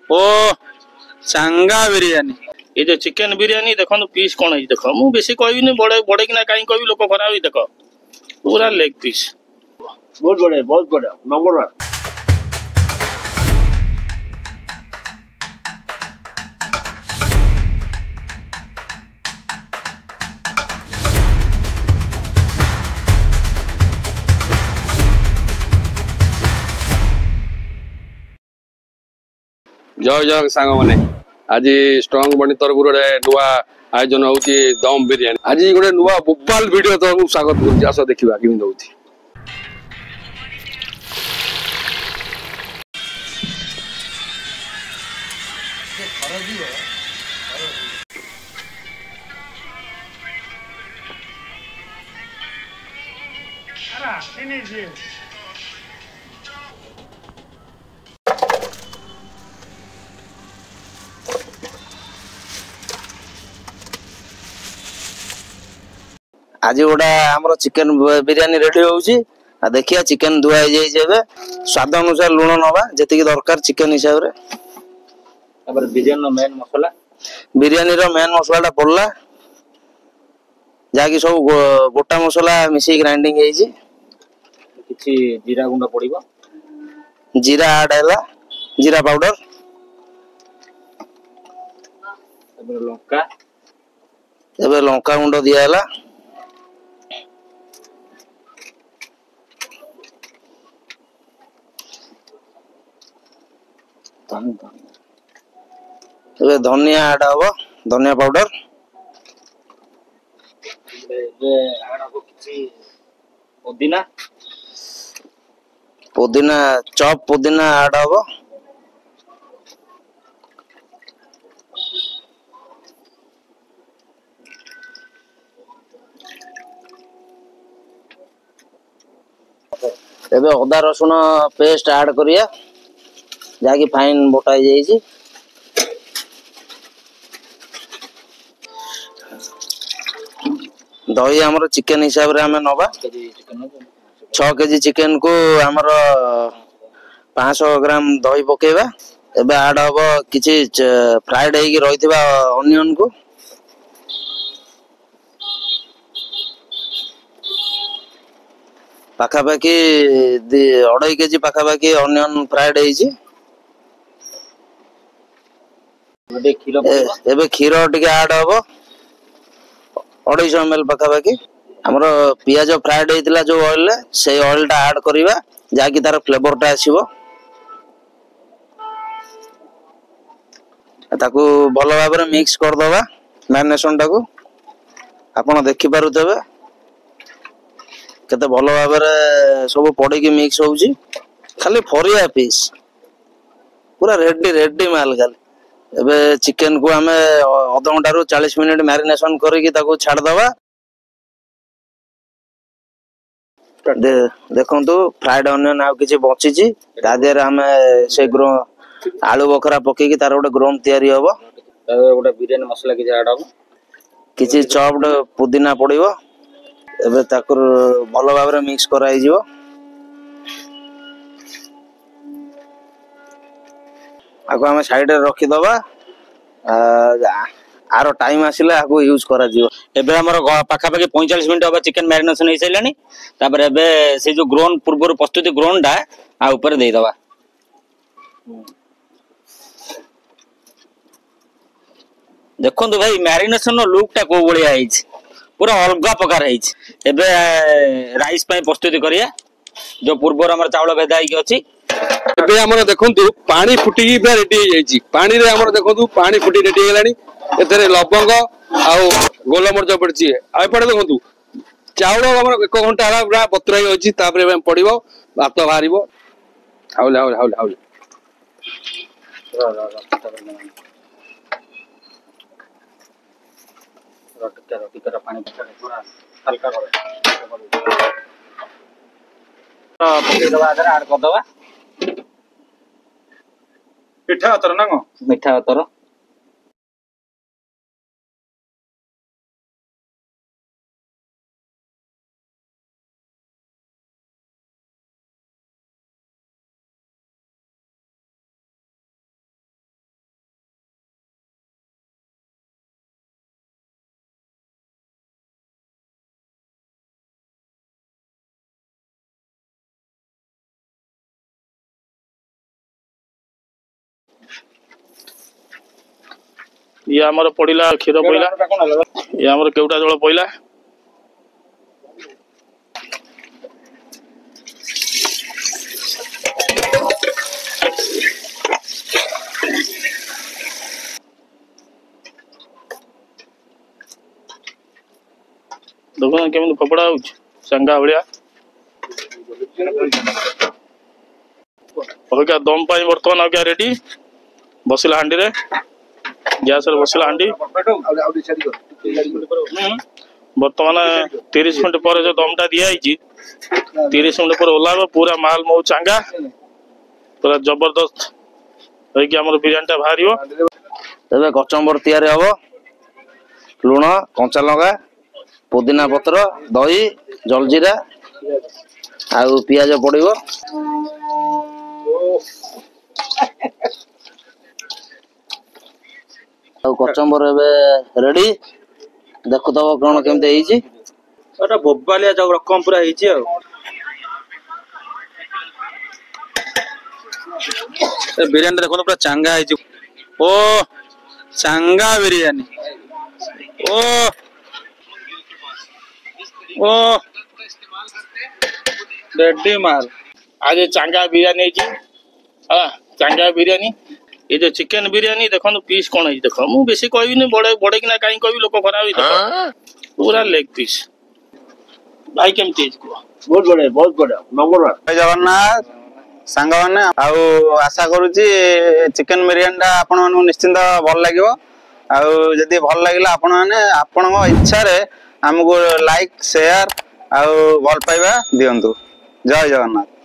ओ सांगा बिरयानी ये जो चिकन बिरयानी देखो पीस कौन है देख मु बेसी कहबी बड़े बड़े कि कहीं कहबी लोक खराब देख पूरा लेग पीस बहुत बढ़िया नंबर वन। जय जय सांग मैंने आज स्ट्रंग बनी तरफ गोटे नुआ आयोजन होची दम बिरयानी आज गोटे नुआ बोपाल वीडियो तरफ स्वागत करुच्ची आस देखा केमी होची। आज गोटा आमर चिकेन बिरयानी रेडी होउची आ देखिया चिकेन धुआ जाई जेबे स्वाद अनुसार लूण नबा जति दरकार चिकेन हिसाब रे। तापर बिरयानी रो मेन मसाला बिरयानी रो मेन मसालाटा पड़ला जाकी सब गोटा मसाला मिसी ग्राइंडिंग हेजी किछि जीरा गुंडा पड़िबो जीरा ऐड हैला जीरा पाउडर तापर लंका एबे लंका गुंड दिया हैला एबे धनिया ऐड हबो धनिया पाउडर एबे ऐड हबो किछि पुदीना पुदीना चॉप पुदीना ऐड हबो एबे अदा रसुन पेस्ट ऐड करिया जाकी फाइन बोटा जाइए दही आमर चिकेन हिसाब रे हमें नबा 6 केजी चिकेन को आमर 500 ग्राम दही पकेबा एबे ऐड हबो किछि फ्राइड हेकी रहितबा अनियन को पाखापाखि 2.5 केजी पाखापाखि अनियन फ्राइड हेजी एबे क्षीर टिके ऐड हबो 250 ml पाखापाखि हमरो पियाज फ्राइड हेतिला जो ऑयल से ऑयल टा ऐड करिवा जाकी तार फ्लेवर टा आसीबो ताकू भलो भाबरे मिक्स कर दबा मैरिनेशन टाकू आपण देखि पारुतबे केते भलो भाबरे सब पड़ी की मिक्स होउची खाली फरिया पीस पूरा रेडी रेडी माल खाली एबे चिकेन को हमें आधा घंटा रु 40 मिनिट मैरिनेशन करके ताको छाड़ दबा देखंतु फ्राइड अनियन आ किछि बची छि ता देर हमें से ग्रो आलू बखरा पके की तार गोटे ग्रोम तयारी हबो गोटे बिरयानी मसाला किछि ऐड हबो किछि चॉप्ड पुदीना पड़िबो एबे ताकर भलो भाबरे मिक्स कराई जिवो आको हमें साइड रे रखि दबा आरो टाइम आसिले आको यूज करा जिवो एबे हमर पाखा पाखी 45 मिनिट अब चिकन मैरिनेशन हे सैलानी तापर एबे से जो ग्रोन पूर्व प्रस्तुति ग्रोन डा आ ऊपर दे दबा देखंतु भाई मैरिनेशन नो लुक टा को बळिया आइछ पूरा अलगा प्रकार आइछ एबे राइस पय प्रस्तुति करिया जो पूर्व हमर चावल भेदाई की अछि एबे हमर देखंतु पानी फुटी की बे रेडी हो जाईची पानी रे हमर देखंतु पानी फुटी रेडी हेलानी एतरे लवंग आउ गोलमरच पड़ची आ पड़े देखंतु चावल हमर 1 घंटा हला पूरा बतराई होची तापर पड़िबो भात बाहरिबो हाउल हाउल हाउल हाउल टिकर पानी पूरा हल्का कर पके दबा आदर ऐड कर दबा पिठा अतर ना को मिठा अतर ये आमर पड़ा क्षीर पड़ा ये आमर केउटा जल पड़ा देखो केमी फपड़ा हो सांगा भाया दम पाई बर्तमान क्या रेडी बसला हांडी रे गैस रे बसला हांडी बर्तमान 30 मिनट पर जो दमटा दिया 30 मिनट पर ओला पूरा माल मऊ चांगा पूरा जबरदस्त हमर बिरियानी बाहर तबे कचम्बर तैयारी हबो लुण कंचा लंका पुदीना पत्र दही जलजीरा आउ पियाज पड़िबो आउ कचम्बर एबे रेडी देखुतब कौन केमते ହେଇଛି एटा बोबालिया जो रकम पूरा ହେଇଛି आ ए बिरयानी देखो पूरा चांगा ହେଇଛି ओ चांगा बिरयानी ओ ओ रेडी माल आज चांगा बिरयानी है हाँ चांगा बिरयानी ये जो चिकन बिरयानी देखो पीस कौन है देख मु बेसी कहबी बड़े बड़े कि कहीं कहबी लोक खराब पूरा लेग पीस भाई केमती बहुत बढ़िया नंबर 1 जगन्नाथ सांग मैंने आशा करुच्ची चिकन बिरयानी आपण निश्चिंत भल लगे आदि भल लगे आपण इच्छा आमको लाइक शेयर आउ भल पाइबा दिंतु जय जगन्नाथ।